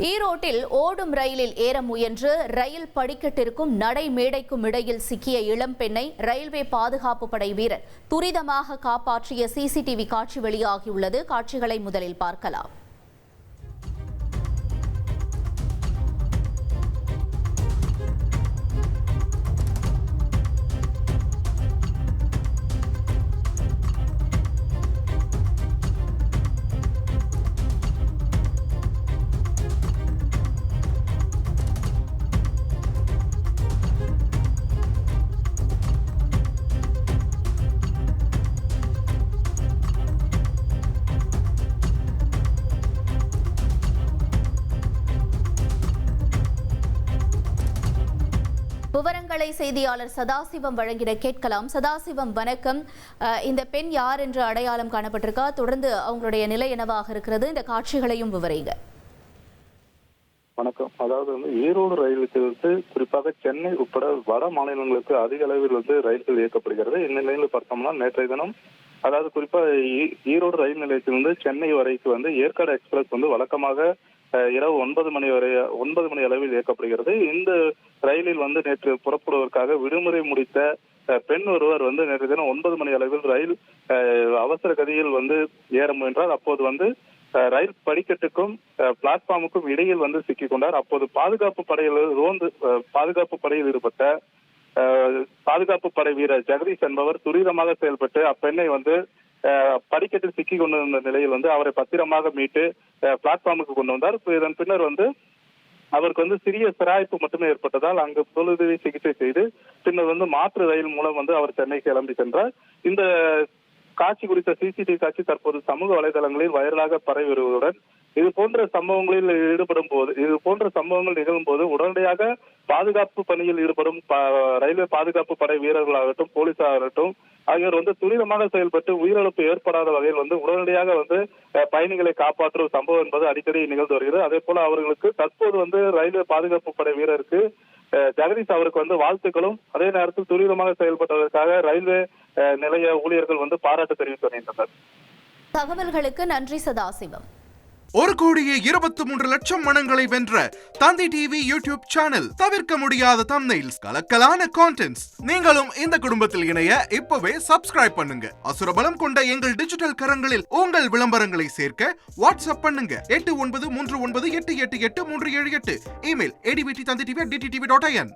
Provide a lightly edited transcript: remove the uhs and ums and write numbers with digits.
ஈரோட்டில் ஓடும் ரயிலில் ஏற முயன்று ரயில் படிக்கட்டிற்கும் நடை மேடைக்கும் இடையில் சிக்கிய இளம்பெண்ணை ரயில்வே பாதுகாப்பு படை வீரர் துரிதமாக காப்பாற்றிய சிசிடிவி காட்சி வெளியாகியுள்ளது. காட்சிகளை முதலில் பார்க்கலாம். விவரங்களை செய்தியாளர் சதாசிவம் வழங்கிட கேட்கலாம். சதாசிவம், வணக்கம். இந்த பெண் யார் என்று அடையாளம் காணப்பட்டிருக்கா? தொடர்ந்து அவங்களுடைய நிலை என்னவாக இருக்கிறது? இந்த காட்சிகளையும் விவரிங்க. வணக்கம். அதாவது ஈரோடு ரயிலுக்கு குறிப்பாக சென்னை உட்பட வட மாநிலங்களுக்கு அதிக அளவில் ரயில்கள் இயக்கப்படுகிறது. இந்நிலையில் பார்த்தோம்னா நேற்றைய தினம் அதாவது குறிப்பா ஈரோடு ரயில் நிலையத்திலிருந்து சென்னை வரைக்கு ஏற்காடு எக்ஸ்பிரஸ் வழக்கமாக இரவு 9 மணி அளவில் இயக்கப்படுகிறது. இந்த ரயிலில் நேற்று புறப்படுவதற்காக விடுமுறை முடித்த பெண் ஒருவர் நேற்று தினம் 9 மணி அளவில் ரயில் அவசர கதியில் ஏற முயன்றார். அப்போது ரயில் படிக்கட்டுக்கும் பிளாட்ஃபார்முக்கும் இடையில் சிக்கிக் கொண்டார். அப்போது பாதுகாப்பு படையில் ஈடுபட்ட பாதுகாப்பு படை வீரர் ஜெகதீஷ் என்பவர் துரிதமாக செயல்பட்டு அப்பெண்ணை படிக்கட்டில் சிக்கி கொண்டிருந்த நிலையில் அவரை பத்திரமாக மீட்டு பிளாட்ஃபார்முக்கு கொண்டு வந்தார். இதன் பின்னர் அவருக்கு சிறிய சிராய்ப்பு மட்டுமே ஏற்பட்டதால் அங்கு முதலுதவி சிகிச்சை செய்து பின்னர் மாற்று ரயில் மூலம் அவர் சென்னைக்கு கிளம்பி சென்றார். இந்த காட்சி குறித்த சிசிடிவி காட்சி தற்போது சமூக வலைதளங்களில் வைரலாக பரவி வருவதுடன் இது போன்ற சம்பவங்கள் நிகழும் போது உடனடியாக பாதுகாப்பு பணியில் ஈடுபடும் ரயில்வே பாதுகாப்பு படை வீரர்களாகட்டும் போலீசாகட்டும் ஆகியோர் துரிதமாக செயல்பட்டு உயிரிழப்பு ஏற்படாத வகையில் உடனடியாக பயணிகளை காப்பாற்றும் சம்பவம் என்பது அடிக்கடி நிகழ்ந்து வருகிறது. அதே போல அவர்களுக்கு தற்போது ரயில்வே பாதுகாப்பு படை வீரருக்கு ஜெகதீஷ் அவருக்கு வாழ்த்துக்களும் அதே நேரத்தில் துரிதமாக செயல்பட்டதற்காக ரயில்வே நிலைய ஊழியர்கள் பாராட்டு தெரிவித்து வருகின்றனர். தகவல்களுக்கு நன்றி சதாசிவம். 1,23,00,000 மனங்களை வென்ற தந்தி டிவி யூடியூப் சேனல். தவிர்க்க முடியாத தம்ப்நெயில்ஸ், கலக்கலான கான்டென்ட்ஸ். நீங்களும் இந்த குடும்பத்தில் இணைய இப்பவே சப்ஸ்கிரைப் பண்ணுங்க. அசுரபலம் கொண்ட எங்கள் டிஜிட்டல் கரங்களில் உங்கள் விளம்பரங்களை சேர்க்க வாட்ஸ்அப் பண்ணுங்க. 8939888378. Email advtthanditv@dttv.in.